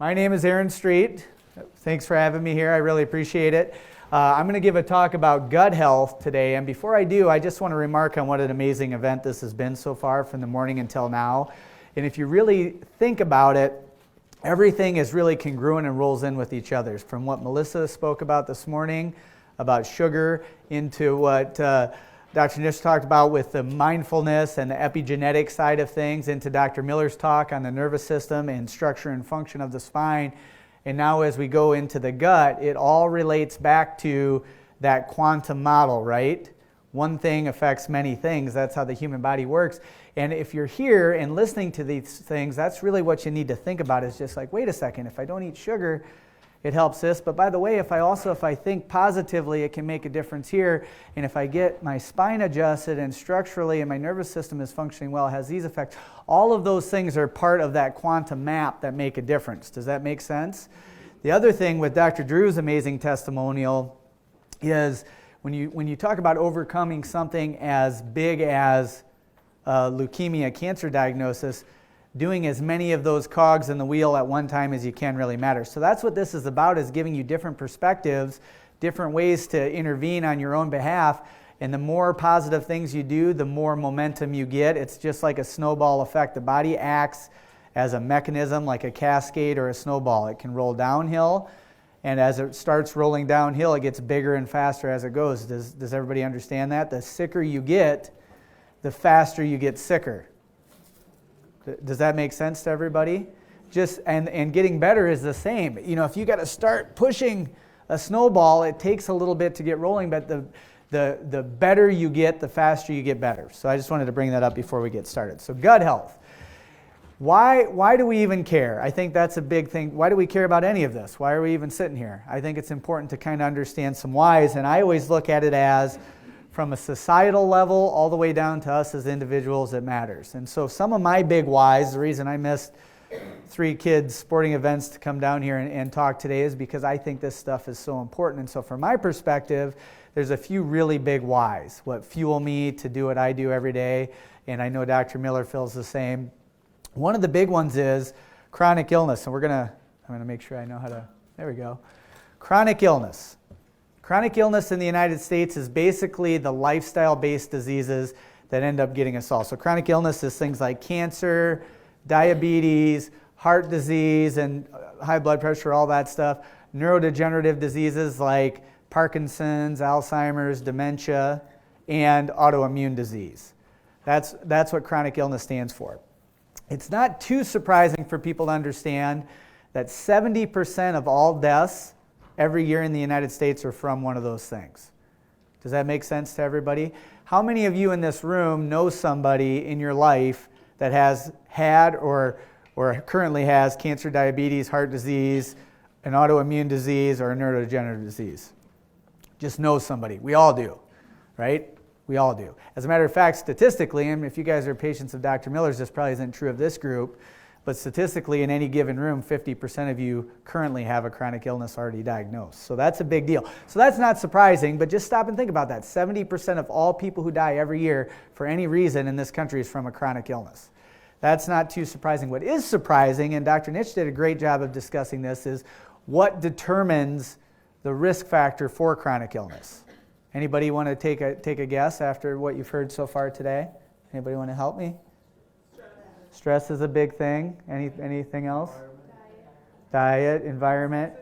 My name is Aaron Street. Thanks for having me here. I really appreciate it. I'm going to give a talk about gut health today, and before I do, I just want to remark on what an amazing event this has been so far from the morning until now. And if you really think about it, everything is really congruent and rolls in with each other. From what Melissa spoke about this morning, about sugar, into what Dr. Nish talked about with the mindfulness and the epigenetic side of things, into Dr. Miller's talk on the nervous system and structure and function of the spine. And now as we go into the gut, it all relates back to that quantum model, right? One thing affects many things. That's how the human body works. And if you're here and listening to these things, that's really what you need to think about, is just like, wait a second, if I don't eat sugar, it helps this. But by the way, if I think positively, it can make a difference here. And if I get my spine adjusted and structurally and my nervous system is functioning well, it has these effects. All of those things are part of that quantum map that make a difference. Does that make sense? The other thing with Dr. Drew's amazing testimonial is when you talk about overcoming something as big as leukemia cancer diagnosis, doing as many of those cogs in the wheel at one time as you can really matters. So that's what this is about, is giving you different perspectives, different ways to intervene on your own behalf. And the more positive things you do, the more momentum you get. It's just like a snowball effect. The body acts as a mechanism, like a cascade or a snowball. It can roll downhill, and as it starts rolling downhill, it gets bigger and faster as it goes. Does everybody understand that? The sicker you get, the faster you get sicker. Does that make sense to everybody? And getting better is the same. You know, if you got to start pushing a snowball, it takes a little bit to get rolling, but the better you get, the faster you get better. So I just wanted to bring that up before we get started. So gut health. Why do we even care? I think that's a big thing. Why do we care about any of this? Why are we even sitting here? I think it's important to kind of understand some whys, and I always look at it as from a societal level all the way down to us as individuals, it matters. And so some of my big whys, the reason I missed 3 kids' sporting events to come down here and talk today, is because I think this stuff is so important. And so from my perspective, there's a few really big whys, what fuel me to do what I do every day, and I know Dr. Miller feels the same. One of the big ones is chronic illness, and I'm going to make sure I know how to, there we go. Chronic illness. Chronic illness in the United States is basically the lifestyle-based diseases that end up getting us all. So chronic illness is things like cancer, diabetes, heart disease, and high blood pressure, all that stuff. Neurodegenerative diseases like Parkinson's, Alzheimer's, dementia, and autoimmune disease. That's what chronic illness stands for. It's not too surprising for people to understand that 70% of all deaths every year in the United States are from one of those things. Does that make sense to everybody? How many of you in this room know somebody in your life that has had or currently has cancer, diabetes, heart disease, an autoimmune disease, or a neurodegenerative disease? Just know somebody. We all do, right? We all do. As a matter of fact, statistically, and if you guys are patients of Dr. Miller's, this probably isn't true of this group, but statistically, in any given room, 50% of you currently have a chronic illness already diagnosed. So that's a big deal. So that's not surprising, but just stop and think about that. 70% of all people who die every year for any reason in this country is from a chronic illness. That's not too surprising. What is surprising, and Dr. Nish did a great job of discussing this, is what determines the risk factor for chronic illness. Anybody want to take a guess after what you've heard so far today? Anybody want to help me? Stress is a big thing. Anything else? Diet, environment.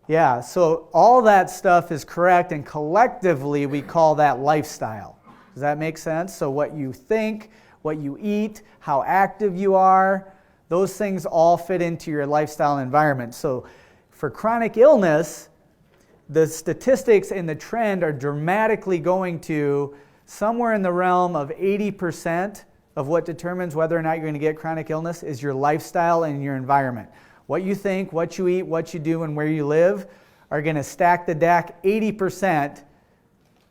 Yeah, so all that stuff is correct, and collectively we call that lifestyle. Does that make sense? So what you think, what you eat, how active you are, those things all fit into your lifestyle environment. So for chronic illness, the statistics and the trend are dramatically going to somewhere in the realm of 80% of what determines whether or not you're going to get chronic illness is your lifestyle and your environment. What you think, what you eat, what you do, and where you live are going to stack the deck 80%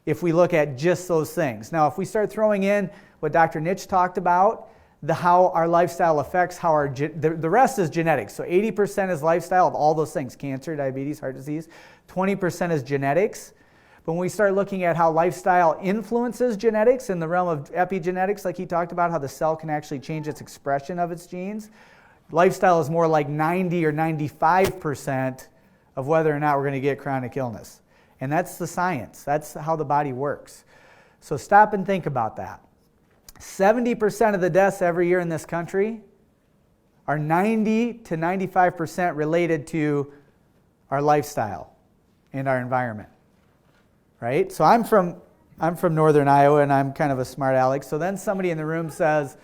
if we look at just those things. Now, if we start throwing in what Dr. Nish talked about, how our lifestyle affects how the rest is genetics. So 80% is lifestyle of all those things, cancer, diabetes, heart disease. 20% is genetics. But when we start looking at how lifestyle influences genetics in the realm of epigenetics, like he talked about, how the cell can actually change its expression of its genes, lifestyle is more like 90 or 95% of whether or not we're going to get chronic illness. And that's the science. That's how the body works. So stop and think about that. 70% of the deaths every year in this country are 90 to 95% related to our lifestyle and our environment. Right? So I'm from northern Iowa, and I'm kind of a smart aleck. So then somebody in the room says,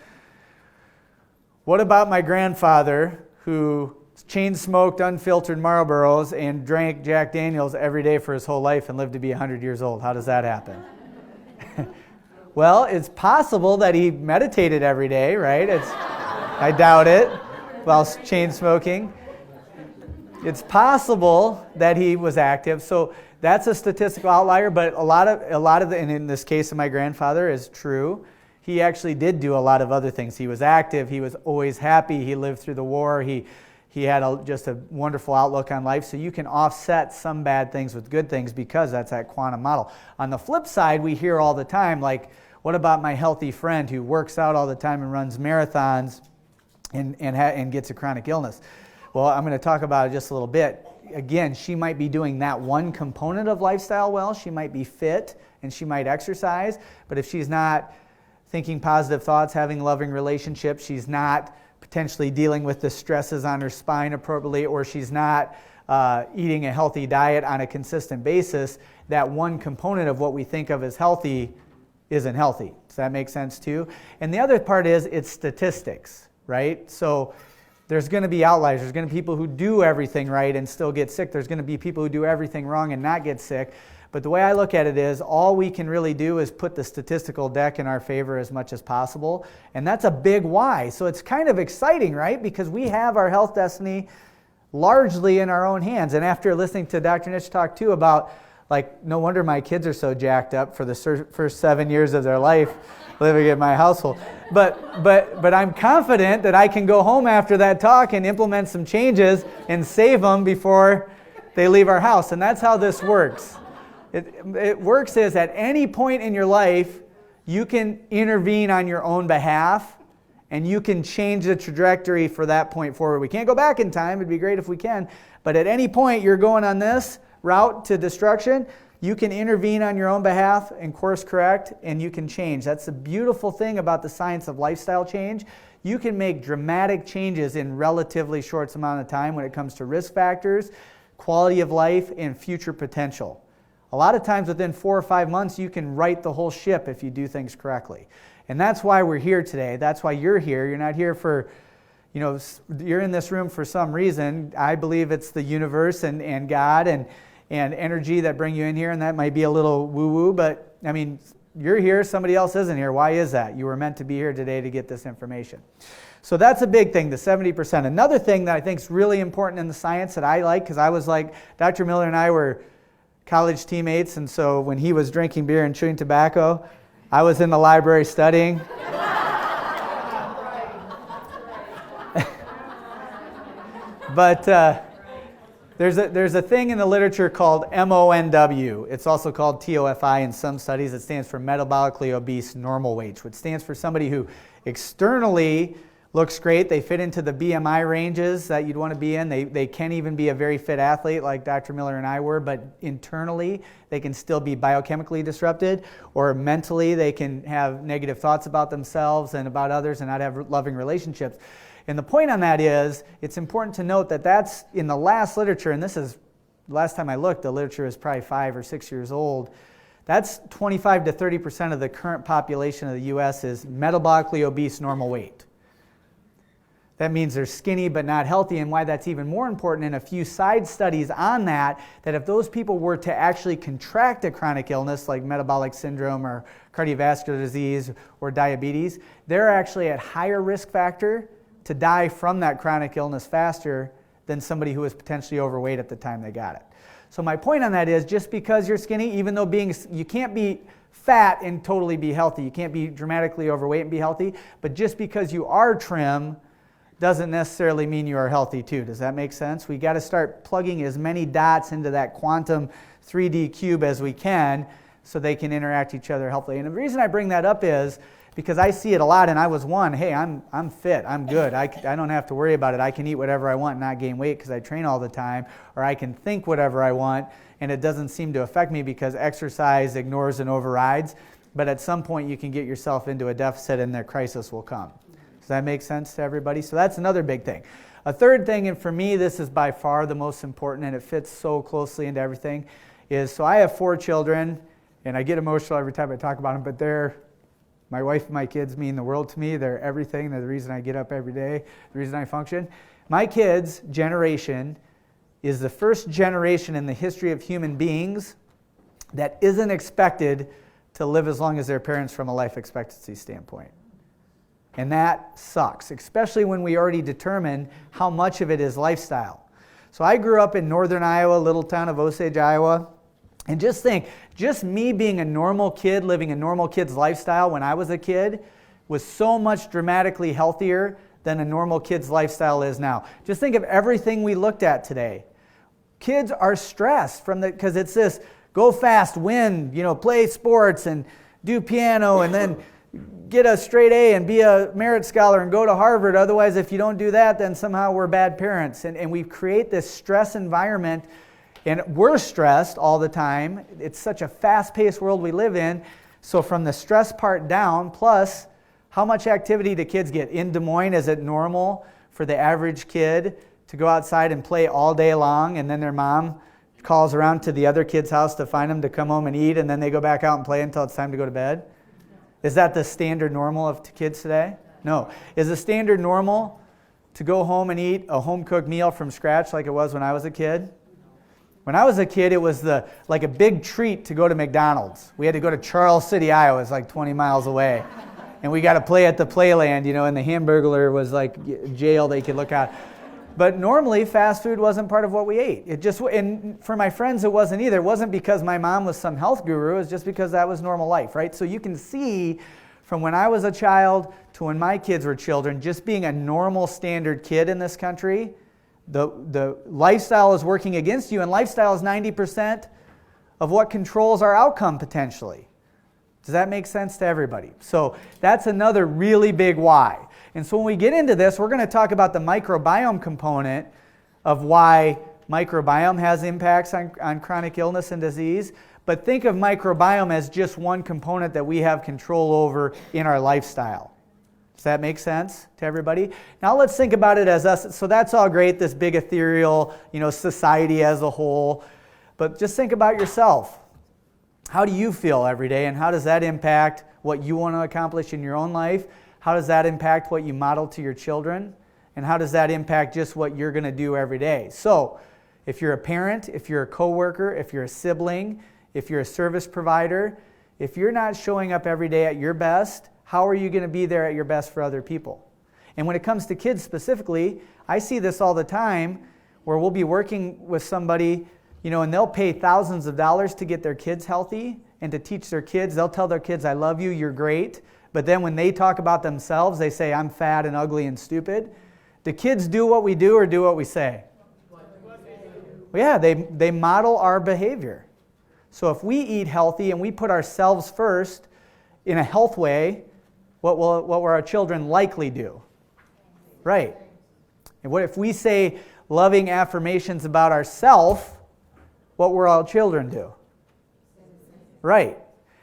what about my grandfather who chain smoked unfiltered Marlboros and drank Jack Daniels every day for his whole life and lived to be 100 years old? How does that happen? Well, it's possible that he meditated every day, right? I doubt it, while chain smoking. It's possible that he was active. So that's a statistical outlier, but a lot of and in this case of my grandfather is true. He actually did do a lot of other things. He was active. He was always happy. He lived through the war. He had just a wonderful outlook on life. So you can offset some bad things with good things because that's that quantum model. On the flip side, we hear all the time, like, what about my healthy friend who works out all the time and runs marathons and gets a chronic illness? Well, I'm going to talk about it just a little bit. Again, she might be doing that one component of lifestyle well. She might be fit and she might exercise, but if she's not thinking positive thoughts, having loving relationships, she's not potentially dealing with the stresses on her spine appropriately, or she's not eating a healthy diet on a consistent basis, that one component of what we think of as healthy isn't healthy. Does that make sense too? And the other part is it's statistics, right? So there's going to be outliers. There's going to be people who do everything right and still get sick. There's going to be people who do everything wrong and not get sick. But the way I look at it is all we can really do is put the statistical deck in our favor as much as possible. And that's a big why. So it's kind of exciting, right? Because we have our health destiny largely in our own hands. And after listening to Dr. Nitsch talk too about, like, no wonder my kids are so jacked up for the first 7 years of their life living in my household. But I'm confident that I can go home after that talk and implement some changes and save them before they leave our house. And that's how this works. It works is at any point in your life, you can intervene on your own behalf and you can change the trajectory for that point forward. We can't go back in time. It'd be great if we can. But at any point you're going on this route to destruction, you can intervene on your own behalf and course correct, and you can change. That's the beautiful thing about the science of lifestyle change. You can make dramatic changes in relatively short amount of time when it comes to risk factors, quality of life, and future potential. A lot of times within 4 or 5 months, you can right the whole ship if you do things correctly. And that's why we're here today. That's why you're here. You're not here for, you're in this room for some reason. I believe it's the universe and God and energy that bring you in here, and that might be a little woo-woo, but I mean, you're here, somebody else isn't here. Why is that? You were meant to be here today to get this information. So that's a big thing, the 70%. Another thing that I think is really important in the science that I like, because I was like, Dr. Miller and I were college teammates, and so when he was drinking beer and chewing tobacco, I was in the library studying. But there's a thing in the literature called MonW. It's also called TOFI in some studies. It stands for metabolically obese normal weight, which stands for somebody who externally looks great. They fit into the BMI ranges that you'd want to be in. They can even be a very fit athlete like Dr. Miller and I were, but internally they can still be biochemically disrupted, or mentally they can have negative thoughts about themselves and about others and not have loving relationships. And the point on that is, it's important to note that that's in the last literature, and this is, last time I looked, the literature is probably 5 or 6 years old. That's 25 to 30% of the current population of the U.S. is metabolically obese normal weight. That means they're skinny but not healthy, and why that's even more important in a few side studies on that if those people were to actually contract a chronic illness like metabolic syndrome or cardiovascular disease or diabetes, they're actually at higher risk factor to die from that chronic illness faster than somebody who was potentially overweight at the time they got it. So my point on that is, just because you're skinny, even though you can't be fat and totally be healthy, you can't be dramatically overweight and be healthy, but just because you are trim doesn't necessarily mean you are healthy too. Does that make sense? We got to start plugging as many dots into that quantum 3D cube as we can so they can interact each other healthily. And the reason I bring that up is Because I see it a lot, and I was one. Hey, I'm fit. I'm good. I don't have to worry about it. I can eat whatever I want and not gain weight because I train all the time. Or I can think whatever I want, and it doesn't seem to affect me because exercise ignores and overrides. But at some point, you can get yourself into a deficit, and the crisis will come. Does that make sense to everybody? So that's another big thing. A third thing, and for me, this is by far the most important, and it fits so closely into everything, is so I have 4 children, and I get emotional every time I talk about them, but my wife and my kids mean the world to me. They're everything. They're the reason I get up every day, the reason I function. My kids' generation is the first generation in the history of human beings that isn't expected to live as long as their parents from a life expectancy standpoint. And that sucks, especially when we already determine how much of it is lifestyle. So I grew up in northern Iowa, little town of Osage, Iowa. And just think, just me being a normal kid, living a normal kid's lifestyle when I was a kid, was so much dramatically healthier than a normal kid's lifestyle is now. Just think of everything we looked at today. Kids are stressed because it's this go fast, win, play sports and do piano and then get a straight A and be a merit scholar and go to Harvard. Otherwise, if you don't do that, then somehow we're bad parents. And we create this stress environment. And we're stressed all the time. It's such a fast-paced world we live in. So from the stress part down, plus how much activity do kids get? In Des Moines, is it normal for the average kid to go outside and play all day long, and then their mom calls around to the other kid's house to find them to come home and eat, and then they go back out and play until it's time to go to bed? Is that the standard normal of kids today? No. Is the standard normal to go home and eat a home-cooked meal from scratch like it was when I was a kid? When I was a kid, it was like a big treat to go to McDonald's. We had to go to Charles City, Iowa. It's like 20 miles away. And we got to play at the Playland, and the Hamburglar was like jail they could look at. But normally, fast food wasn't part of what we ate. And for my friends, it wasn't either. It wasn't because my mom was some health guru. It was just because that was normal life, right? So you can see from when I was a child to when my kids were children, just being a normal standard kid in this country, the lifestyle is working against you, and lifestyle is 90% of what controls our outcome potentially. Does that make sense to everybody? So that's another really big why. And so when we get into this, we're going to talk about the microbiome component of why microbiome has impacts on chronic illness and disease. But think of microbiome as just one component that we have control over in our lifestyle. Does that make sense to everybody? Now let's think about it as us. So that's all great, this big ethereal, society as a whole. But just think about yourself. How do you feel every day, and how does that impact what you want to accomplish in your own life? How does that impact what you model to your children? And how does that impact just what you're going to do every day? So if you're a parent, if you're a coworker, if you're a sibling, if you're a service provider, if you're not showing up every day at your best, how are you going to be there at your best for other people? And when it comes to kids specifically, I see this all the time where we'll be working with somebody, and they'll pay thousands of dollars to get their kids healthy and to teach their kids. They'll tell their kids, I love you, you're great. But then when they talk about themselves, they say, I'm fat and ugly and stupid. Do kids do what we do or do what we say? Well, yeah, they model our behavior. So if we eat healthy and we put ourselves first in a health way, what will our children likely do? Right. And what if we say loving affirmations about ourselves, what will our children do? Right.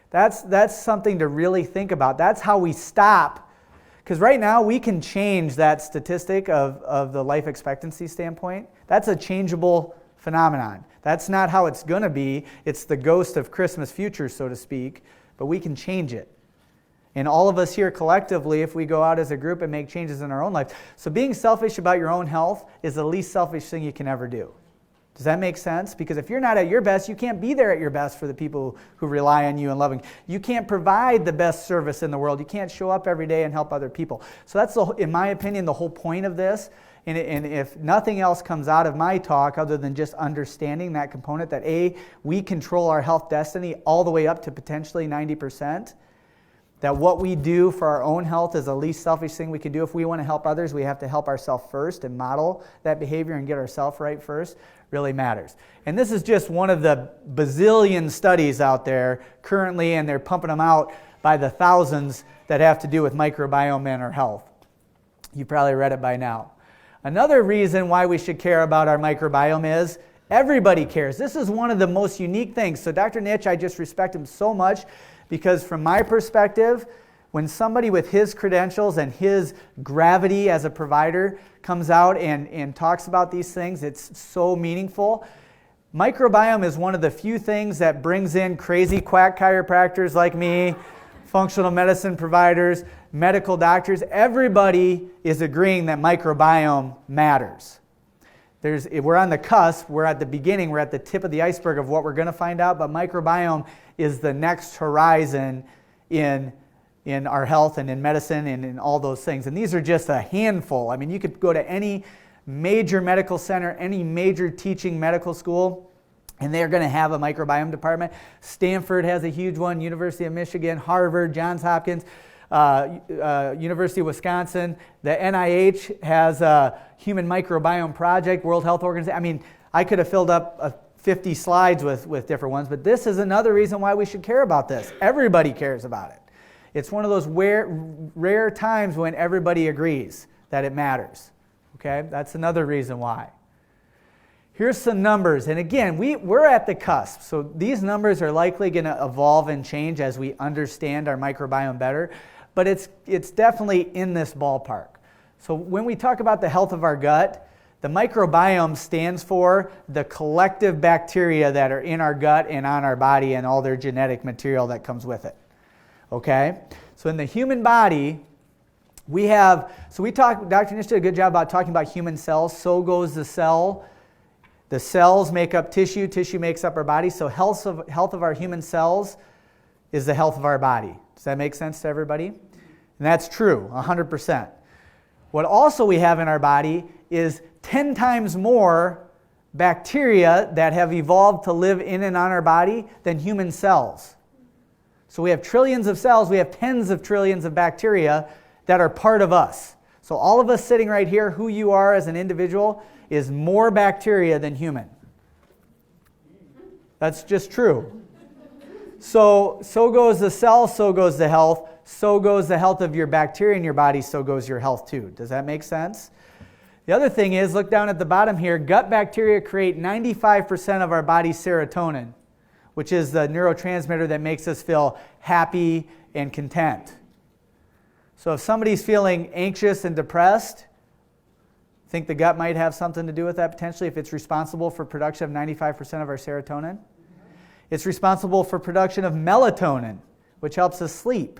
That's something to really think about. That's how we stop. Because right now we can change that statistic of the life expectancy standpoint. That's a changeable phenomenon. That's not how it's going to be. It's the ghost of Christmas future, so to speak. But we can change it. And all of us here collectively, if we go out as a group and make changes in our own life. So being selfish about your own health is the least selfish thing you can ever do. Does that make sense? Because if you're not at your best, you can't be there at your best for the people who rely on you and loving. You can't provide the best service in the world. You can't show up every day and help other people. So that's, in my opinion, the whole point of this. And if nothing else comes out of my talk other than just understanding that component, that we control our health destiny all the way up to potentially 90%, that what we do for our own health is the least selfish thing we can do. If we want to help others, we have to help ourselves first and model that behavior and get ourselves right first. Really matters. And this is just one of the bazillion studies out there currently, and they're pumping them out by the thousands that have to do with microbiome and our health. You probably read it by now. Another reason why we should care about our microbiome is everybody cares. This is one of the most unique things. So Dr. Nitsch, I just respect him so much because from my perspective, when somebody with his credentials and his gravity as a provider comes out and talks about these things, it's so meaningful. Microbiome is one of the few things that brings in crazy quack chiropractors like me, functional medicine providers, medical doctors. Everybody is agreeing that microbiome matters. We're on the cusp, we're at the beginning, we're at the tip of the iceberg of what we're going to find out, but microbiome is the next horizon in our health and in medicine and in all those things. And these are just a handful. I mean, you could go to any major medical center, any major teaching medical school, and they're going to have a microbiome department. Stanford has a huge one, University of Michigan, Harvard, Johns Hopkins, University of Wisconsin. The NIH has a Human Microbiome Project, World Health Organization. I mean, I could have filled up 50 slides with different ones, but this is another reason why we should care about this. Everybody cares about it. It's one of those rare times when everybody agrees that it matters. Okay, that's another reason why. Here's some numbers, and again, we're at the cusp, so these numbers are likely going to evolve and change as we understand our microbiome better, but it's definitely in this ballpark. So when we talk about the health of our gut, the microbiome stands for the collective bacteria that are in our gut and on our body and all their genetic material that comes with it. Okay, so in the human body, Dr. Nitsch did a good job about talking about human cells. So goes the cell. The cells make up tissue. Tissue makes up our body. So health of our human cells is the health of our body. Does that make sense to everybody? And that's true, 100%. What also we have in our body is 10 times more bacteria that have evolved to live in and on our body than human cells. So we have trillions of cells. We have tens of trillions of bacteria that are part of us. So all of us sitting right here, who you are as an individual, is more bacteria than human. That's just true. So goes the cell, so goes the health, so goes the health of your bacteria in your body, so goes your health too. Does that make sense? The other thing is, look down at the bottom here, gut bacteria create 95% of our body's serotonin, which is the neurotransmitter that makes us feel happy and content. So if somebody's feeling anxious and depressed, think the gut might have something to do with that potentially if it's responsible for production of 95% of our serotonin. It's responsible for production of melatonin, which helps us sleep.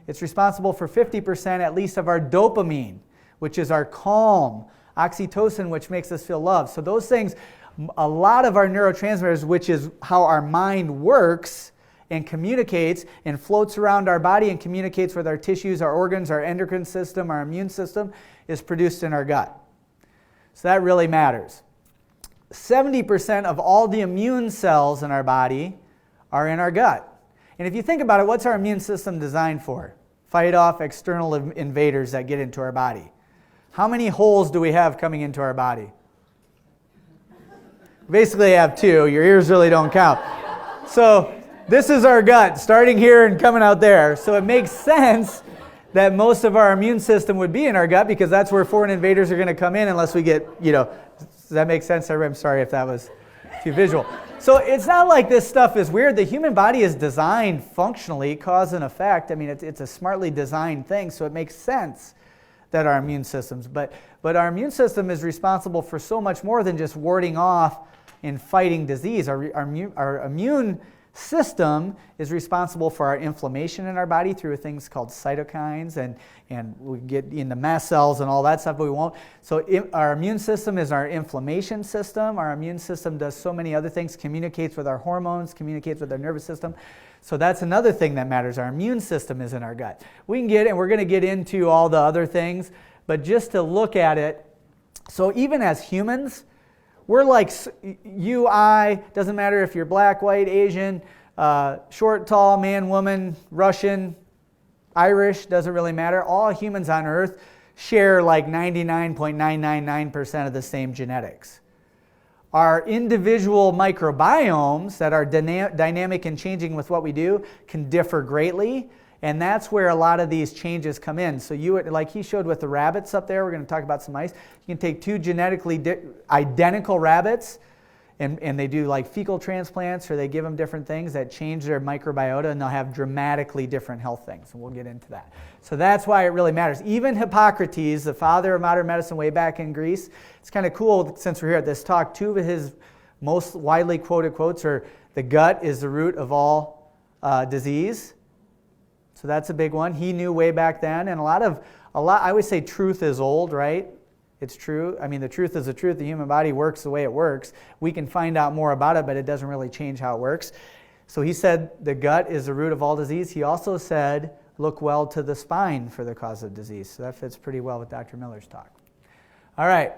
It's responsible for 50% at least of our dopamine, which is our calm, oxytocin, which makes us feel loved. So those things, a lot of our neurotransmitters, which is how our mind works and communicates and floats around our body and communicates with our tissues, our organs, our endocrine system, our immune system, is produced in our gut. So that really matters. 70% of all the immune cells in our body are in our gut. And if you think about it, what's our immune system designed for? Fight off external invaders that get into our body. How many holes do we have coming into our body? Basically, you have two. Your ears really don't count. So this is our gut, starting here and coming out there. So it makes sense that most of our immune system would be in our gut because that's where foreign invaders are going to come in unless we get, does that make sense? I'm sorry if that was too visual. So it's not like this stuff is weird. The human body is designed functionally, cause and effect. I mean, it's a smartly designed thing, so it makes sense that our immune systems, but our immune system is responsible for so much more than just warding off and fighting disease. Our immune system is responsible for our inflammation in our body through things called cytokines, and we get into mast cells and all that stuff, but we won't. So our immune system is our inflammation system. Our immune system does so many other things, communicates with our hormones, communicates with our nervous system. So that's another thing that matters. Our immune system is in our gut. We can get, and we're going to get into all the other things, but just to look at it, so even as humans, we're like you, I, doesn't matter if you're black, white, Asian, short, tall, man, woman, Russian, Irish, doesn't really matter. All humans on Earth share like 99.999% of the same genetics. Our individual microbiomes that are dynamic and changing with what we do can differ greatly, And that's where a lot of these changes come in. So like he showed with the rabbits up there, we're going to talk about some mice. You can take two genetically identical rabbits, and they do like fecal transplants, or they give them different things that change their microbiota, and they'll have dramatically different health things. And we'll get into that. So that's why it really matters. Even Hippocrates, the father of modern medicine way back in Greece, it's kind of cool since we're here at this talk, two of his most widely quoted quotes are, "The gut is the root of all disease." So that's a big one. He knew way back then, and a lot, I always say truth is old, right? It's true. I mean, the truth is the truth. The human body works the way it works. We can find out more about it, but it doesn't really change how it works. So he said the gut is the root of all disease. He also said, look well to the spine for the cause of disease. So that fits pretty well with Dr. Miller's talk. All right.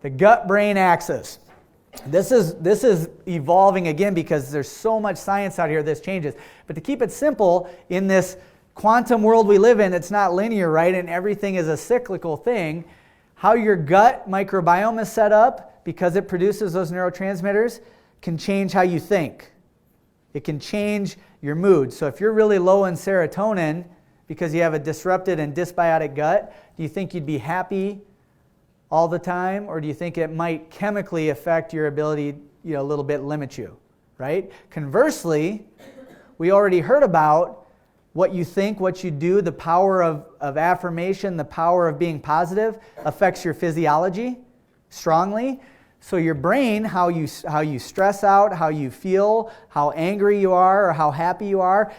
The gut-brain axis. This is evolving again because there's so much science out here, this changes. But to keep it simple, in this quantum world we live in, it's not linear, right? And everything is a cyclical thing. How your gut microbiome is set up, because it produces those neurotransmitters, can change how you think. It can change your mood. So if you're really low in serotonin because you have a disrupted and dysbiotic gut, do you think you'd be happy all the time? Or do you think it might chemically affect your ability, a little bit limit you, right? Conversely, we already heard about what you think, what you do, the power of affirmation, the power of being positive affects your physiology strongly. So your brain, how you stress out, how you feel, how angry you are, or how happy you are,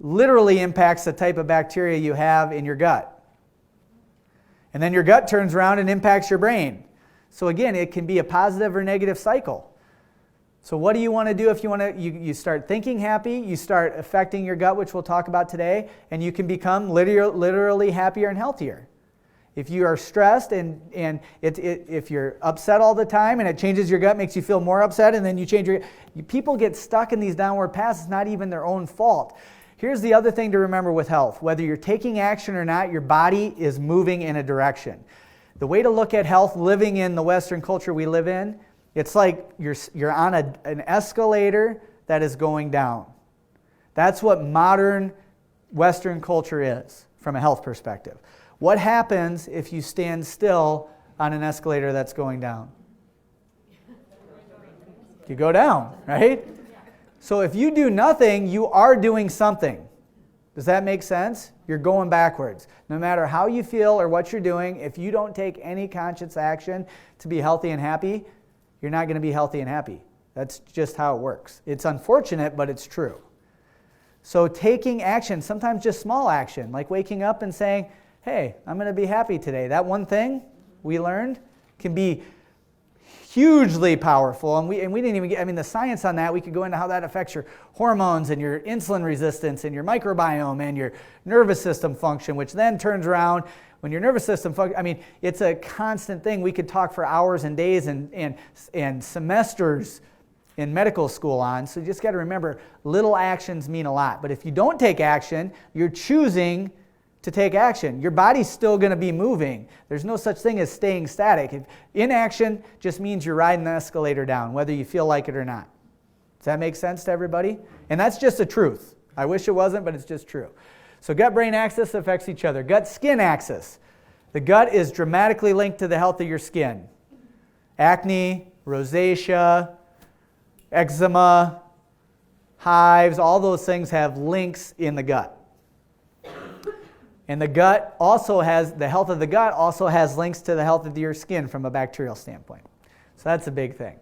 literally impacts the type of bacteria you have in your gut. And then your gut turns around and impacts your brain. So again, it can be a positive or negative cycle. So what do you want to do if you want to? You start thinking happy, you start affecting your gut, which we'll talk about today, and you can become literally happier and healthier. If you are stressed and if you're upset all the time and it changes your gut, makes you feel more upset, and then you change people get stuck in these downward paths. It's not even their own fault. Here's the other thing to remember with health. Whether you're taking action or not, your body is moving in a direction. The way to look at health living in the Western culture we live in, it's like you're on an escalator that is going down. That's what modern Western culture is from a health perspective. What happens if you stand still on an escalator that's going down? You go down, right? So if you do nothing, you are doing something. Does that make sense? You're going backwards. No matter how you feel or what you're doing, if you don't take any conscious action to be healthy and happy, you're not going to be healthy and happy. That's just how it works. It's unfortunate, but it's true. So taking action, sometimes just small action, like waking up and saying, hey, I'm going to be happy today. That one thing we learned can be hugely powerful. And we didn't even get, the science on that, we could go into how that affects your hormones and your insulin resistance and your microbiome and your nervous system function, which then turns around when your nervous system functions. It's a constant thing. We could talk for hours and days and semesters in medical school on. So you just got to remember, little actions mean a lot. But if you don't take action, you're choosing to take action. Your body's still going to be moving. There's no such thing as staying static. Inaction just means you're riding the escalator down, whether you feel like it or not. Does that make sense to everybody? And that's just the truth. I wish it wasn't, but it's just true. So gut-brain axis affects each other. Gut-skin axis. The gut is dramatically linked to the health of your skin. Acne, rosacea, eczema, hives, all those things have links in the gut. And the gut also has, the health of the gut also has links to the health of your skin from a bacterial standpoint. So that's a big thing.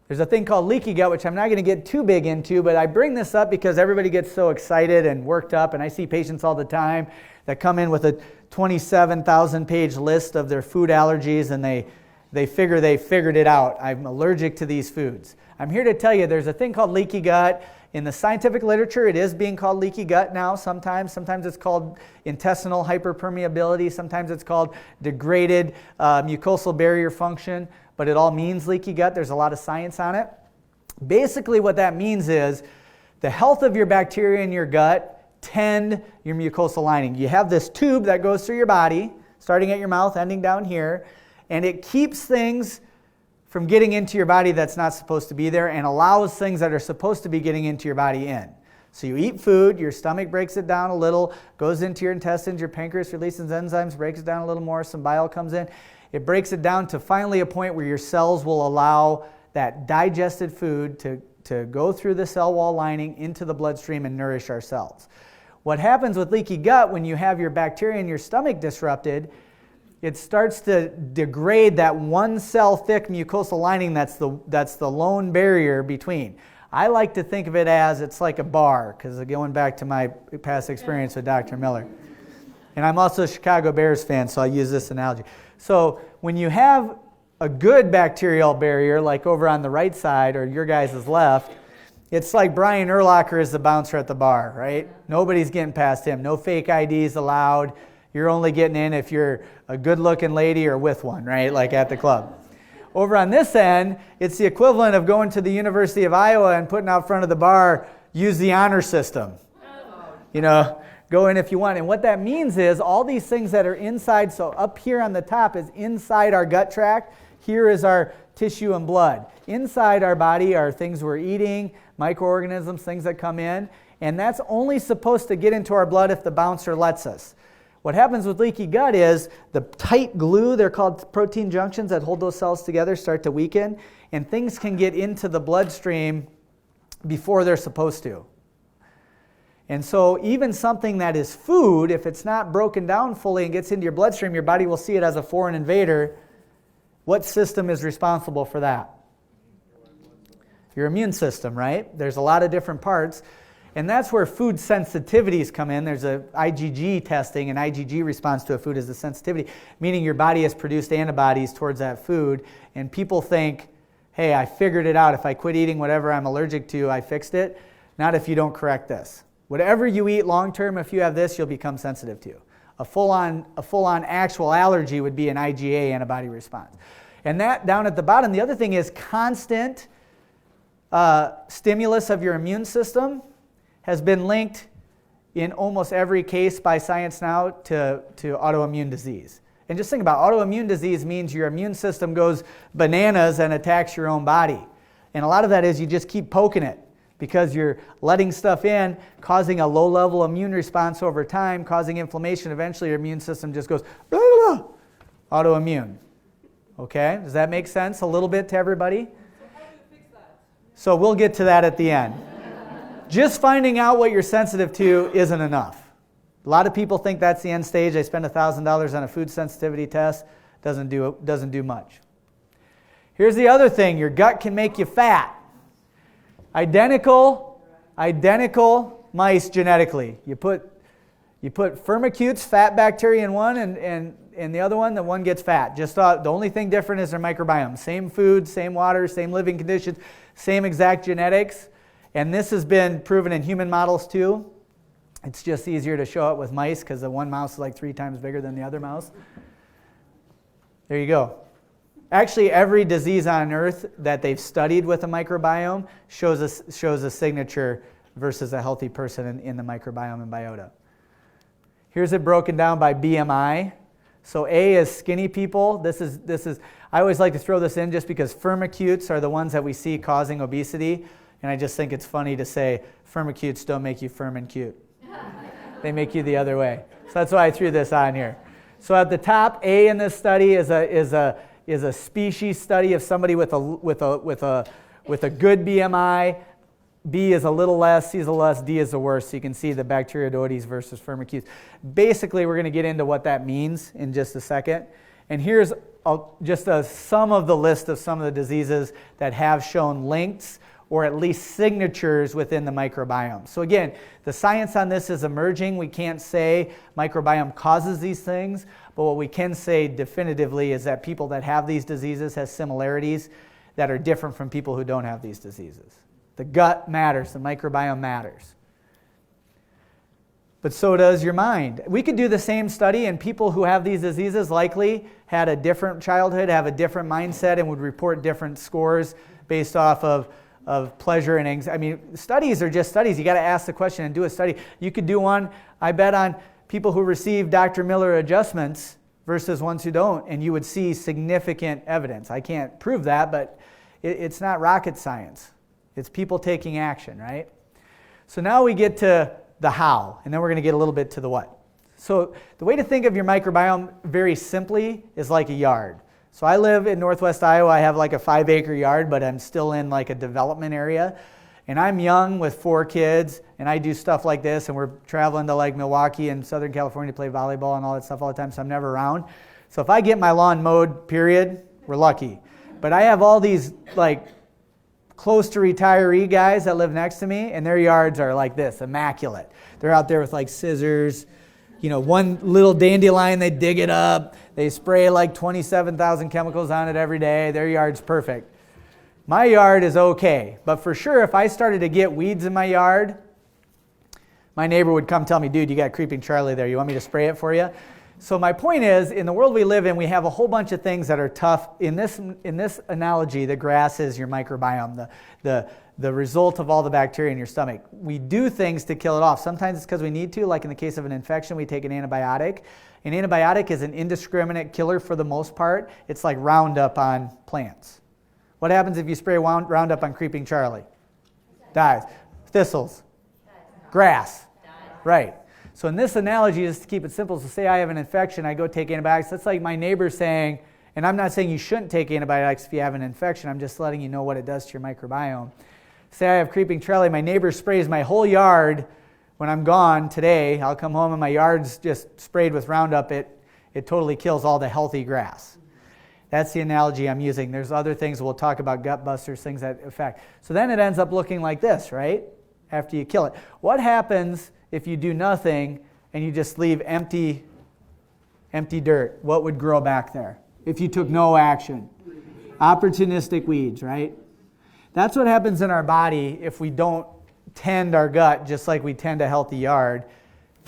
There's a thing called leaky gut, which I'm not going to get too big into, but I bring this up because everybody gets so excited and worked up, and I see patients all the time that come in with a 27,000-page list of their food allergies, and they figure they figured it out. I'm allergic to these foods. I'm here to tell you there's a thing called leaky gut. In the scientific literature, it is being called leaky gut now sometimes. Sometimes it's called intestinal hyperpermeability. Sometimes it's called degraded mucosal barrier function, but it all means leaky gut. There's a lot of science on it. Basically what that means is the health of your bacteria in your gut tend your mucosal lining. You have this tube that goes through your body, starting at your mouth, ending down here, and it keeps things from getting into your body that's not supposed to be there and allows things that are supposed to be getting into your body in. So you eat food, your stomach breaks it down a little, goes into your intestines, your pancreas releases enzymes, breaks it down a little more, some bile comes in. It breaks it down to finally a point where your cells will allow that digested food to go through the cell wall lining into the bloodstream and nourish our cells. What happens with leaky gut when you have your bacteria in your stomach disrupted, it starts to degrade that one cell thick mucosal lining that's the lone barrier between. I like to think of it as it's like a bar, because going back to my past experience with Dr. Miller. And I'm also a Chicago Bears fan, so I'll use this analogy. So when you have a good bacterial barrier, like over on the right side or your guys' left, it's like Brian Urlacher is the bouncer at the bar, right? Nobody's getting past him. No fake IDs allowed. You're only getting in if you're a good-looking lady or with one, right? Like at the club. Over on this end, it's the equivalent of going to the University of Iowa and putting out front of the bar, use the honor system. You know, go in if you want. And what that means is all these things that are inside, so up here on the top is inside our gut tract. Here is our tissue and blood. Inside our body are things we're eating, microorganisms, things that come in. And that's only supposed to get into our blood if the bouncer lets us. What happens with leaky gut is the tight glue, they're called protein junctions that hold those cells together, start to weaken, and things can get into the bloodstream before they're supposed to. And so even something that is food, if it's not broken down fully and gets into your bloodstream, your body will see it as a foreign invader. What system is responsible for that? Your immune system, right? There's a lot of different parts. And that's where food sensitivities come in. There's a IgG testing, and IgG response to a food is a sensitivity, meaning your body has produced antibodies towards that food, and people think, hey, I figured it out. If I quit eating whatever I'm allergic to, I fixed it. Not if you don't correct this. Whatever you eat long-term, if you have this, you'll become sensitive to. A full-on actual allergy would be an IgA antibody response. And that down at the bottom, the other thing is constant stimulus of your immune system has been linked in almost every case by science now to autoimmune disease. And just think about autoimmune disease means your immune system goes bananas and attacks your own body. And a lot of that is you just keep poking it because you're letting stuff in, causing a low-level immune response over time, causing inflammation. Eventually your immune system just goes, blah, blah, blah, autoimmune. Okay, does that make sense a little bit to everybody? So how do you fix that? So we'll get to that at the end. Just finding out what you're sensitive to isn't enough. A lot of people think that's the end stage. They spend $1,000 on a food sensitivity test. Doesn't do much. Here's the other thing. Your gut can make you fat. Identical mice genetically. You put firmicutes, fat bacteria in one, and the other one, the one gets fat. Just the only thing different is their microbiome. Same food, same water, same living conditions, same exact genetics. And this has been proven in human models too. It's just easier to show it with mice because the one mouse is like 3 times bigger than the other mouse. There you go. Actually, every disease on earth that they've studied with a microbiome shows a signature versus a healthy person in the microbiome and biota. Here's it broken down by BMI. So A is skinny people. This is I always like to throw this in just because firmicutes are the ones that we see causing obesity. And I just think it's funny to say firmicutes don't make you firm and cute. They make you the other way. So that's why I threw this on here. So at the top, A in this study is a species study of somebody with a good BMI. B is a little less, C is a little less, D is the worst. So you can see the Bacteroidetes versus firmicutes. Basically, we're going to get into what that means in just a second. And here's just a sum of the list of some of the diseases that have shown links or at least signatures within the microbiome. So again, the science on this is emerging. We can't say microbiome causes these things, but what we can say definitively is that people that have these diseases have similarities that are different from people who don't have these diseases. The gut matters, the microbiome matters. But so does your mind. We could do the same study, and people who have these diseases likely had a different childhood, have a different mindset, and would report different scores based off of pleasure and anxiety. I mean, studies are just studies. You got to ask the question and do a study. You could do one, I bet, on people who receive Dr. Miller adjustments versus ones who don't, and you would see significant evidence. I can't prove that, but it's not rocket science. It's people taking action, right? So now we get to the how, and then we're going to get a little bit to the what. So the way to think of your microbiome very simply is like a yard. So I live in Northwest Iowa. I have like a 5-acre yard, but I'm still in like a development area. And I'm young with 4 kids, and I do stuff like this, and we're traveling to like Milwaukee and Southern California to play volleyball and all that stuff all the time, so I'm never around. So if I get my lawn mowed, period, we're lucky. But I have all these like close to retiree guys that live next to me, and their yards are like this, immaculate. They're out there with like scissors, you know, one little dandelion, they dig it up. They spray like 27,000 chemicals on it every day. Their yard's perfect. My yard is okay, but for sure, if I started to get weeds in my yard, my neighbor would come tell me, dude, you got Creeping Charlie there. You want me to spray it for you? So my point is, in the world we live in, we have a whole bunch of things that are tough. In this analogy, the grass is your microbiome, the result of all the bacteria in your stomach. We do things to kill it off. Sometimes it's because we need to, like in the case of an infection, we take an antibiotic. An antibiotic is an indiscriminate killer for the most part. It's like Roundup on plants. What happens if you spray Roundup on Creeping Charlie? Dies. Thistles. Grass. Right. So in this analogy, just to keep it simple, so say I have an infection, I go take antibiotics. That's like my neighbor saying, and I'm not saying you shouldn't take antibiotics if you have an infection, I'm just letting you know what it does to your microbiome. Say I have Creeping Charlie, my neighbor sprays my whole yard when I'm gone today. I'll come home and my yard's just sprayed with Roundup. It totally kills all the healthy grass. That's the analogy I'm using. There's other things we'll talk about, gut busters, things that affect. So then it ends up looking like this, right? After you kill it. What happens if you do nothing and you just leave empty dirt? What would grow back there if you took no action? Opportunistic weeds, right? That's what happens in our body if we don't tend our gut just like we tend a healthy yard.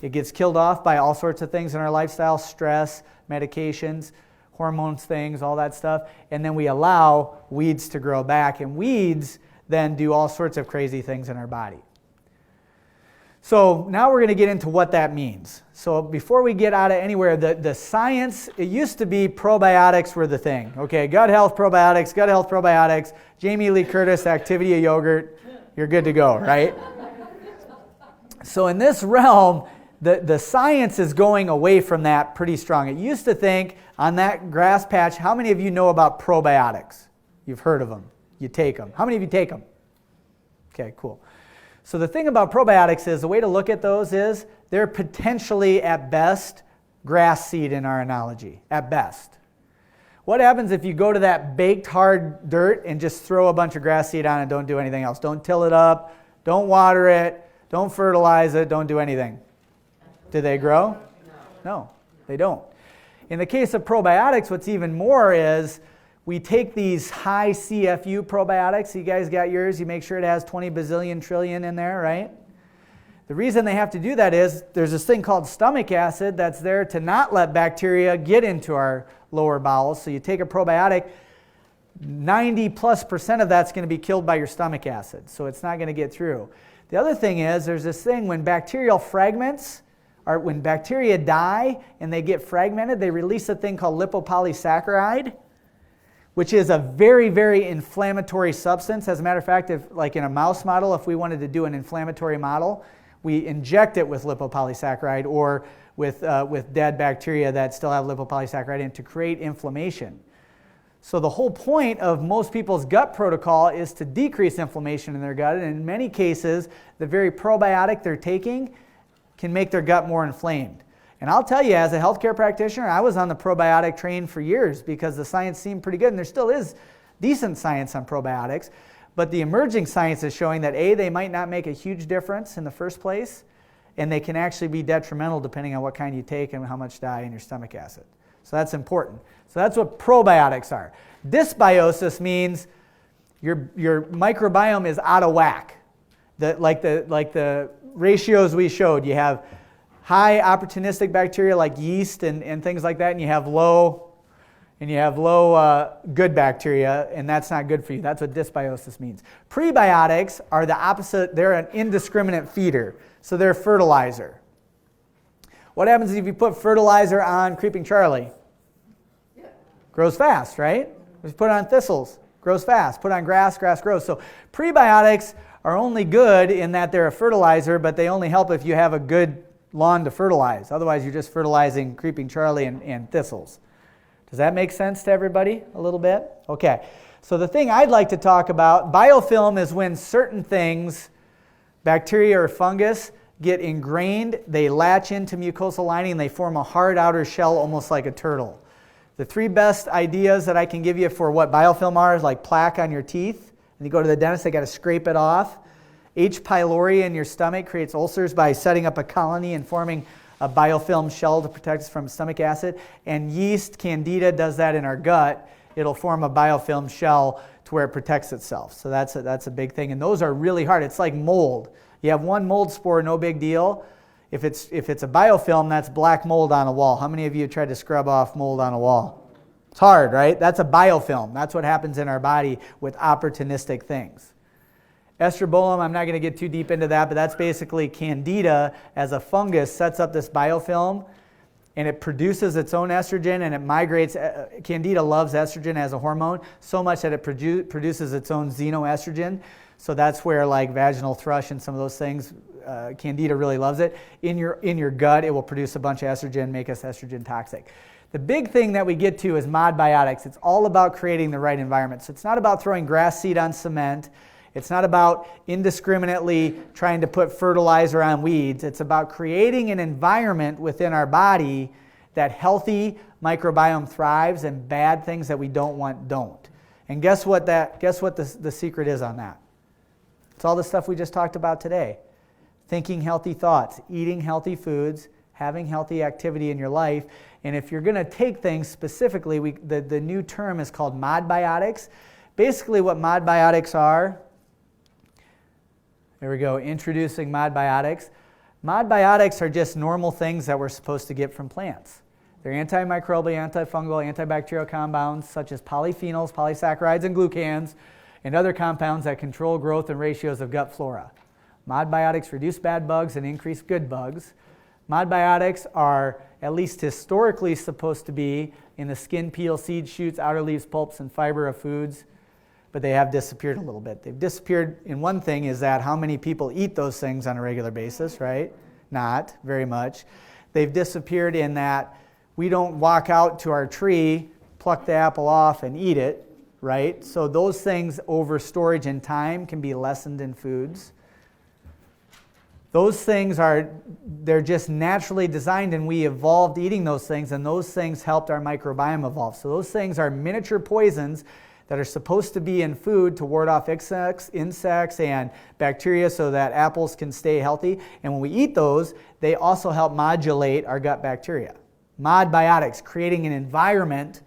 It gets killed off by all sorts of things in our lifestyle, stress, medications, hormones, things, all that stuff. And then we allow weeds to grow back. And weeds then do all sorts of crazy things in our body. So now we're going to get into what that means. So before we get out of anywhere, the science, it used to be probiotics were the thing. Okay, gut health probiotics, Jamie Lee Curtis, Activia yogurt, you're good to go, right? So in this realm, the science is going away from that pretty strong. It used to think on that grass patch, how many of you know about probiotics? You've heard of them. You take them. How many of you take them? Okay, cool. So the thing about probiotics is, the way to look at those is, they're potentially, at best, grass seed in our analogy, at best. What happens if you go to that baked hard dirt and just throw a bunch of grass seed on it and don't do anything else? Don't till it up, don't water it, don't fertilize it, don't do anything. Do they grow? No, they don't. In the case of probiotics, what's even more is, we take these high CFU probiotics. You guys got yours. You make sure it has 20 bazillion trillion in there, right? The reason they have to do that is there's this thing called stomach acid that's there to not let bacteria get into our lower bowels. So you take a probiotic, 90+% of that's going to be killed by your stomach acid. So it's not going to get through. The other thing is there's this thing when bacterial fragments, or when bacteria die and they get fragmented, they release a thing called lipopolysaccharide, which is a very, very inflammatory substance. As a matter of fact, if, like in a mouse model, if we wanted to do an inflammatory model, we inject it with lipopolysaccharide or with dead bacteria that still have lipopolysaccharide in to create inflammation. So the whole point of most people's gut protocol is to decrease inflammation in their gut, and in many cases, the very probiotic they're taking can make their gut more inflamed. And I'll tell you, as a healthcare practitioner, I was on the probiotic train for years because the science seemed pretty good, and there still is decent science on probiotics. But the emerging science is showing that A, they might not make a huge difference in the first place, and they can actually be detrimental depending on what kind you take and how much dye in your stomach acid. So that's important. So that's what probiotics are. Dysbiosis means your microbiome is out of whack. Like the ratios we showed, you have high opportunistic bacteria like yeast and things like that, and you have low good bacteria, and that's not good for you. That's what dysbiosis means. Prebiotics are the opposite. They're an indiscriminate feeder, so they're fertilizer. What happens if you put fertilizer on Creeping Charlie? Yeah. Grows fast, right? If you put it on thistles, grows fast. Put it on grass, grass grows. So prebiotics are only good in that they're a fertilizer, but they only help if you have a good lawn to fertilize. Otherwise, you're just fertilizing Creeping Charlie and thistles. Does that make sense to everybody a little bit? Okay. So the thing I'd like to talk about, biofilm is when certain things, bacteria or fungus, get ingrained, they latch into mucosal lining, and they form a hard outer shell almost like a turtle. The three best ideas that I can give you for what biofilm are is like plaque on your teeth. And you go to the dentist, they got to scrape it off. H. pylori in your stomach creates ulcers by setting up a colony and forming a biofilm shell to protect us from stomach acid. And yeast, candida, does that in our gut. It'll form a biofilm shell to where it protects itself. So that's a big thing. And those are really hard. It's like mold. You have one mold spore, no big deal. If it's a biofilm, that's black mold on a wall. How many of you tried to scrub off mold on a wall? It's hard, right? That's a biofilm. That's what happens in our body with opportunistic things. Estrobolum, I'm not going to get too deep into that, but that's basically candida as a fungus sets up this biofilm, and it produces its own estrogen, and it migrates. Candida loves estrogen as a hormone so much that it produces its own xenoestrogen. So that's where like vaginal thrush and some of those things, candida really loves it. In your gut, it will produce a bunch of estrogen, make us estrogen toxic. The big thing that we get to is Modbiotics. It's all about creating the right environment. So it's not about throwing grass seed on cement. It's not about indiscriminately trying to put fertilizer on weeds. It's about creating an environment within our body that healthy microbiome thrives and bad things that we don't want don't. And guess what the secret is on that? It's all the stuff we just talked about today. Thinking healthy thoughts, eating healthy foods, having healthy activity in your life. And if you're going to take things specifically, the new term is called Modbiotics. Basically what Modbiotics are, there we go, introducing Modbiotics. Modbiotics are just normal things that we're supposed to get from plants. They're antimicrobial, antifungal, antibacterial compounds such as polyphenols, polysaccharides, and glucans, and other compounds that control growth and ratios of gut flora. Modbiotics reduce bad bugs and increase good bugs. Modbiotics are, at least historically, supposed to be in the skin, peel, seed, shoots, outer leaves, pulps, and fiber of foods, but they have disappeared a little bit. They've disappeared in one thing is that how many people eat those things on a regular basis, right? Not very much. They've disappeared in that we don't walk out to our tree, pluck the apple off, and eat it, right? So those things over storage and time can be lessened in foods. Those things they're just naturally designed, and we evolved eating those things, and those things helped our microbiome evolve. So those things are miniature poisons that are supposed to be in food to ward off insects and bacteria so that apples can stay healthy. And when we eat those, they also help modulate our gut bacteria. Modbiotics, creating an environment,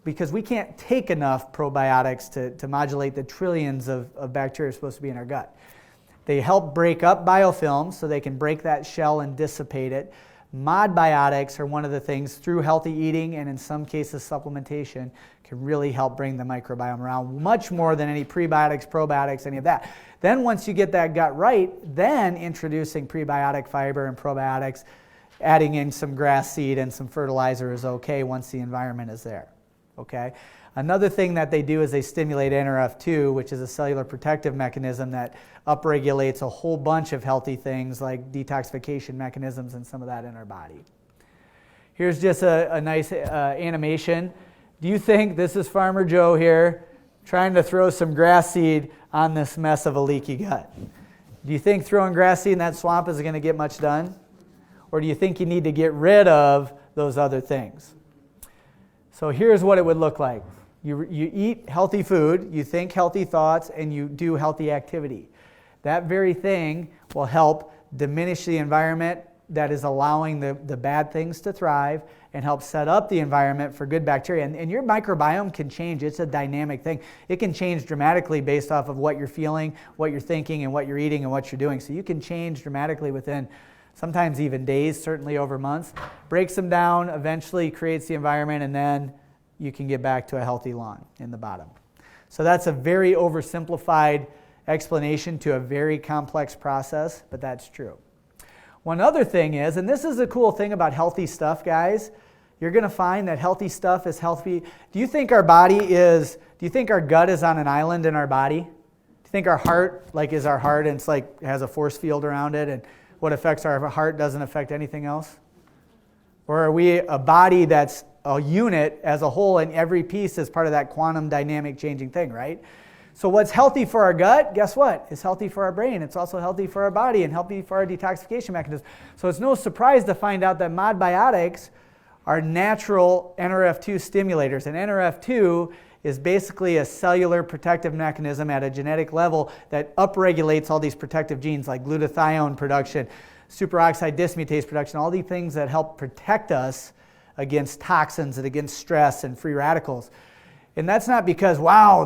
because we can't take enough probiotics to modulate the trillions of bacteria supposed to be in our gut. They help break up biofilms so they can break that shell and dissipate it. Modbiotics are one of the things through healthy eating and in some cases supplementation can really help bring the microbiome around much more than any prebiotics, probiotics, any of that. Then once you get that gut right, then introducing prebiotic fiber and probiotics, adding in some grass seed and some fertilizer is okay once the environment is there. Okay? Another thing that they do is they stimulate NRF2, which is a cellular protective mechanism that upregulates a whole bunch of healthy things like detoxification mechanisms and some of that in our body. Here's just a nice animation. Do you think this is Farmer Joe here trying to throw some grass seed on this mess of a leaky gut? Do you think throwing grass seed in that swamp is going to get much done? Or do you think you need to get rid of those other things? So here's what it would look like. You eat healthy food, you think healthy thoughts, and you do healthy activity. That very thing will help diminish the environment that is allowing the bad things to thrive and help set up the environment for good bacteria. And your microbiome can change. It's a dynamic thing. It can change dramatically based off of what you're feeling, what you're thinking, and what you're eating and what you're doing. So you can change dramatically within sometimes even days, certainly over months. Breaks them down, eventually creates the environment, and then you can get back to a healthy lawn in the bottom. So that's a very oversimplified explanation to a very complex process, but that's true. One other thing is, and this is the cool thing about healthy stuff, guys, you're going to find that healthy stuff is healthy. Do you think our gut is on an island in our body? Do you think our heart is our heart, and it's like has a force field around it, and what affects our heart doesn't affect anything else? Or are we a body that's a unit as a whole, and every piece is part of that quantum dynamic changing thing, right? So what's healthy for our gut, guess what? It's healthy for our brain. It's also healthy for our body and healthy for our detoxification mechanism. So it's no surprise to find out that Modbiotics are natural NRF2 stimulators. And NRF2 is basically a cellular protective mechanism at a genetic level that upregulates all these protective genes like glutathione production, superoxide dismutase production, all these things that help protect us against toxins and against stress and free radicals. And that's not because, wow,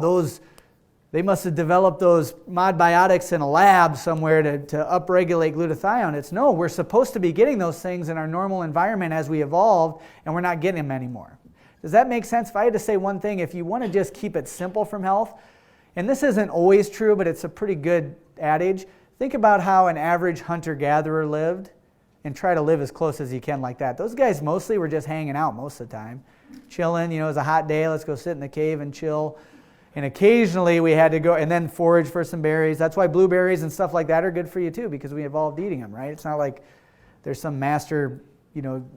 they must have developed those Modbiotics in a lab somewhere to upregulate glutathione. It's no, we're supposed to be getting those things in our normal environment as we evolved, and we're not getting them anymore. Does that make sense? If I had to say one thing, if you want to just keep it simple from health, and this isn't always true, but it's a pretty good adage, think about how an average hunter-gatherer lived and try to live as close as you can like that. Those guys mostly were just hanging out most of the time, chilling. It was a hot day, let's go sit in the cave and chill. And occasionally we had to go and then forage for some berries. That's why blueberries and stuff like that are good for you too, because we evolved eating them, right? It's not like there's some master,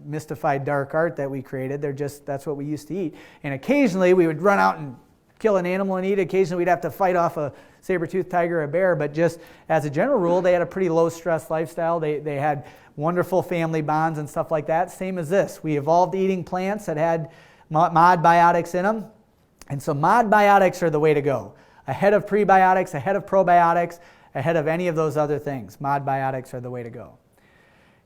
mystified dark art that we created. That's what we used to eat. And occasionally we would run out and kill an animal and eat. Occasionally we'd have to fight off a saber-toothed tiger or a bear, but just as a general rule, they had a pretty low-stress lifestyle. They had wonderful family bonds and stuff like that. Same as this. We evolved eating plants that had Modbiotics in them. And so Modbiotics are the way to go. Ahead of prebiotics, ahead of probiotics, ahead of any of those other things. Modbiotics are the way to go.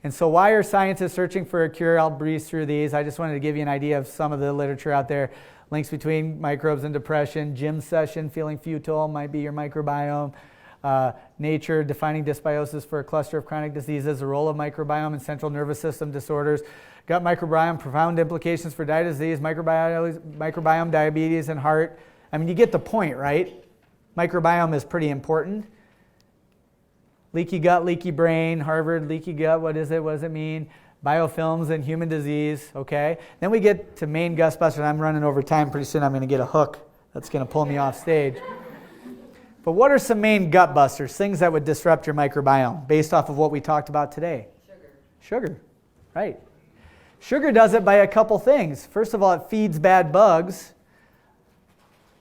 And so why are scientists searching for a cure? I'll breeze through these. I just wanted to give you an idea of some of the literature out there. Links between microbes and depression, gym session, feeling futile might be your microbiome. Nature defining dysbiosis for a cluster of chronic diseases, the role of microbiome in central nervous system disorders, gut microbiome, profound implications for disease, microbiome, diabetes, and heart. I mean, you get the point, right? Microbiome is pretty important. Leaky gut, leaky brain, Harvard, leaky gut, what is it? What does it mean? Biofilms and human disease, okay? Then we get to main gut busters. I'm running over time. Pretty soon I'm going to get a hook that's going to pull me off stage. But what are some main gut busters, things that would disrupt your microbiome based off of what we talked about today? Sugar, right. Sugar does it by a couple things. First of all, it feeds bad bugs.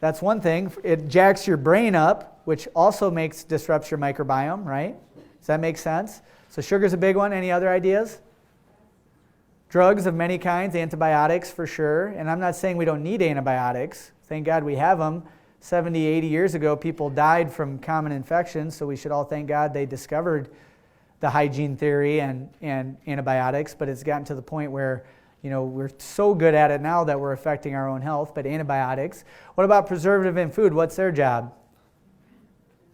That's one thing. It jacks your brain up, which also disrupts your microbiome, right? Does that make sense? So sugar's a big one. Any other ideas? Drugs of many kinds, antibiotics for sure. And I'm not saying we don't need antibiotics. Thank God we have them. 70, 80 years ago, people died from common infections, so we should all thank God they discovered the hygiene theory and antibiotics, but it's gotten to the point where we're so good at it now that we're affecting our own health. But antibiotics. What about preservative in food? What's their job?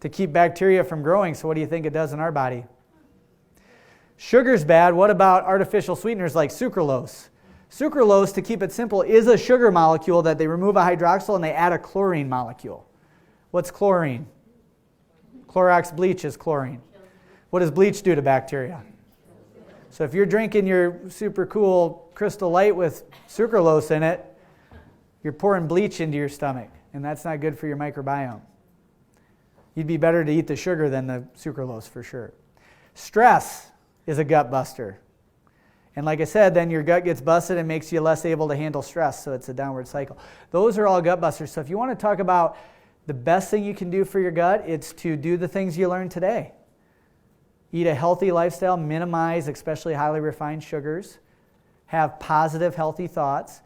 To keep bacteria from growing. So what do you think it does in our body? Sugar's bad. What about artificial sweeteners like sucralose? Sucralose, to keep it simple, is a sugar molecule that they remove a hydroxyl and they add a chlorine molecule. What's chlorine? Clorox bleach is chlorine. What does bleach do to bacteria? So if you're drinking your super cool Crystal Light with sucralose in it, you're pouring bleach into your stomach, and that's not good for your microbiome. You'd be better to eat the sugar than the sucralose for sure. Stress is a gut buster. And like I said, then your gut gets busted and makes you less able to handle stress, so it's a downward cycle. Those are all gut busters. So if you want to talk about the best thing you can do for your gut, it's to do the things you learned today. Eat a healthy lifestyle, minimize especially highly refined sugars, have positive, healthy thoughts.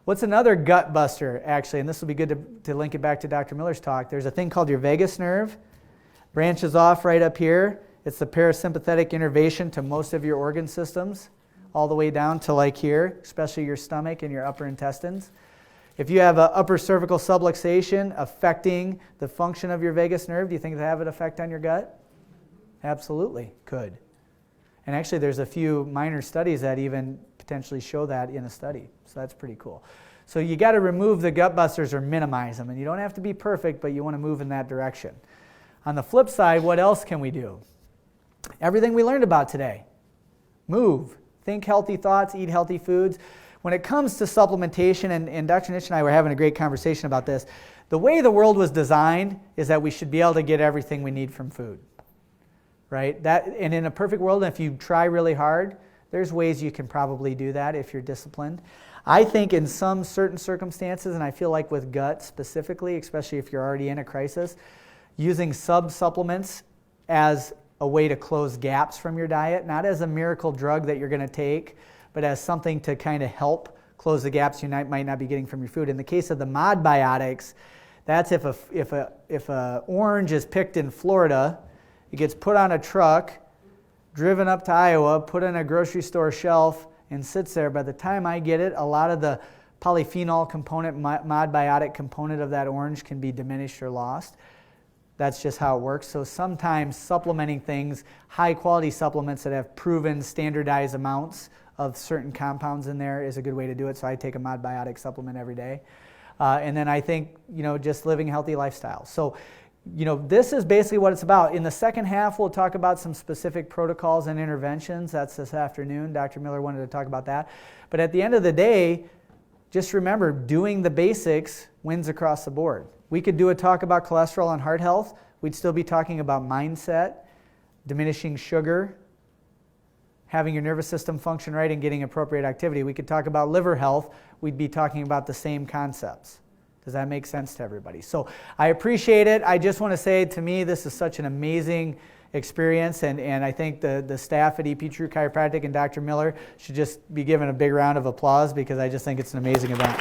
What's another gut buster, actually, and this will be good to link it back to Dr. Miller's talk. There's a thing called your vagus nerve. Branches off right up here. It's the parasympathetic innervation to most of your organ systems, all the way down to like here, especially your stomach and your upper intestines. If you have an upper cervical subluxation affecting the function of your vagus nerve, do you think that have an effect on your gut? Absolutely, could. And actually there's a few minor studies that even potentially show that in a study. So that's pretty cool. So you got to remove the gut busters or minimize them. And you don't have to be perfect, but you want to move in that direction. On the flip side, what else can we do? Everything we learned about today. Move. Think healthy thoughts, eat healthy foods. When it comes to supplementation, and Dr. Nitsch and I were having a great conversation about this, The way the world was designed is that we should be able to get everything we need from food, right? And in a perfect world, if you try really hard, there's ways you can probably do that if you're disciplined. I think in some certain circumstances, and I feel like with gut specifically, especially if you're already in a crisis, using supplements as a way to close gaps from your diet, not as a miracle drug that you're going to take, but as something to kind of help close the gaps you might not be getting from your food. In the case of the Modbiotics, that's if a orange is picked in Florida, it gets put on a truck, driven up to Iowa, put on a grocery store shelf, and sits there. By the time I get it, a lot of the polyphenol component, Modbiotic component of that orange can be diminished or lost. That's just how it works. So sometimes supplementing things, high quality supplements that have proven standardized amounts of certain compounds in there is a good way to do it. So I take a Modbiotic supplement every day. And then I think, just living a healthy lifestyle. So, this is basically what it's about. In the second half, we'll talk about some specific protocols and interventions. That's this afternoon. Dr. Miller wanted to talk about that. But at the end of the day, just remember, doing the basics wins across the board. We could do a talk about cholesterol and heart health. We'd still be talking about mindset, diminishing sugar, having your nervous system function right, and getting appropriate activity. We could talk about liver health. We'd be talking about the same concepts. Does that make sense to everybody? So I appreciate it. I just want to say, to me, this is such an amazing experience, and I think the staff at EP True Chiropractic and Dr. Miller should just be given a big round of applause, because I just think it's an amazing event.